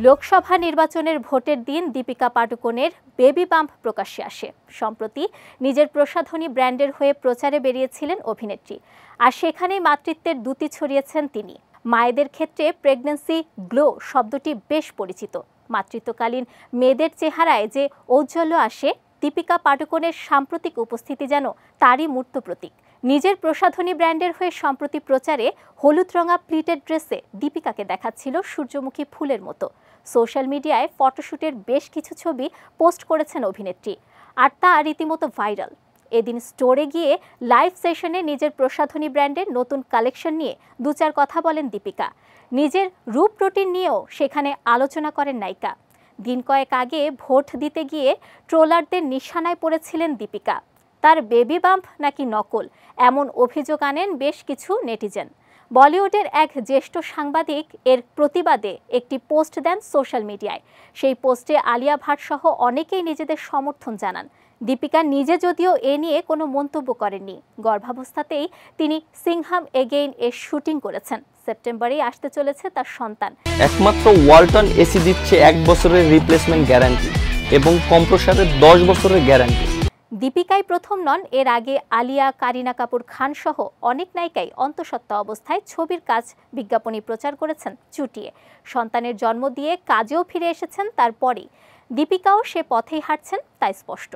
লোকসভা নির্বাচনের ভোটের দিন দীপিকা পাডুকোনের বেবি বাম্প প্রকাশ্যে আসে। সম্প্রতি নিজের প্রসাধনী ব্র্যান্ডের হয়ে প্রচারে বেরিয়েছিলেন অভিনেত্রী, আর সেখানেই মাতৃত্বের দ্যুতি ছড়িয়েছেন তিনি। মায়েদের ক্ষেত্রে প্রেগন্যান্সি গ্লো শব্দটি বেশ পরিচিত। মাতৃত্বকালীন মেয়েদের চেহারায় যে ঔজ্জ্বল্য আসে, দীপিকা পাডুকোনের সাম্প্রতিক উপস্থিতি যেন তারই মূর্ত প্রতীক। নিজের প্রসাধনী ব্র্যান্ডের হয়ে সম্প্রতি প্রচারে হলুদ রঙা প্লিটেড ড্রেসে দীপিকাকে দেখাচ্ছিল সূর্যমুখী ফুলের মতো। সোশ্যাল মিডিয়ায় ফটোশুটের বেশ কিছু ছবি পোস্ট করেছেন অভিনেত্রী, আর তা রীতিমতো ভাইরাল। এদিন স্টোরে গিয়ে লাইভ সেশনে নিজের প্রসাধনী ব্র্যান্ডের নতুন কালেকশন নিয়ে দু চার কথা বলেন দীপিকা। নিজের রূপ রুটিন নিয়েও সেখানে আলোচনা করেন নায়িকা। দিন কয়েক আগে ভোট দিতে গিয়ে ট্রোলারদের নিশানায় পড়েছিলেন দীপিকা। তার বেবি বাম্প নাকি নকল, এমন অভিযোগ আনেন বেশ কিছু নেটিজেন। বলিউডের এক জ্যেষ্ঠ সাংবাদিক এর প্রতিবাদে একটি পোস্ট দেন সোশ্যাল মিডিয়ায়। সেই পোস্টে আলিয়া ভাট সহ অনেকেই নিজেদের সমর্থন জানান। দীপিকা নিজে যদিও এ নিয়ে কোনো মন্তব্য করেননি। গর্ভাবস্থাতেই তিনি সিংহাম এগেইন এর শুটিং করেছেন। সেপ্টেম্বরেই আসতে চলেছে তার সন্তান। একমাত্র ওয়ালটন এসি দিচ্ছে 1 বছরের রিপ্লেসমেন্ট গ্যারান্টি এবং কম্প্রেসরের 10 বছরের গ্যারান্টি। দীপিকাই প্রথম নন, এর আগে আলিয়া, কারিনা কাপুর খান সহ অনেক নায়িকাই অন্তঃসত্ত্বা অবস্থায় ছবির কাজ বিজ্ঞাপনী প্রচার করেছেন চুটিয়ে। সন্তানের জন্ম দিয়ে কাজেও ফিরে এসেছেন তারপরেই। দীপিকাও সে পথেই হাঁটছেন, তাই স্পষ্ট।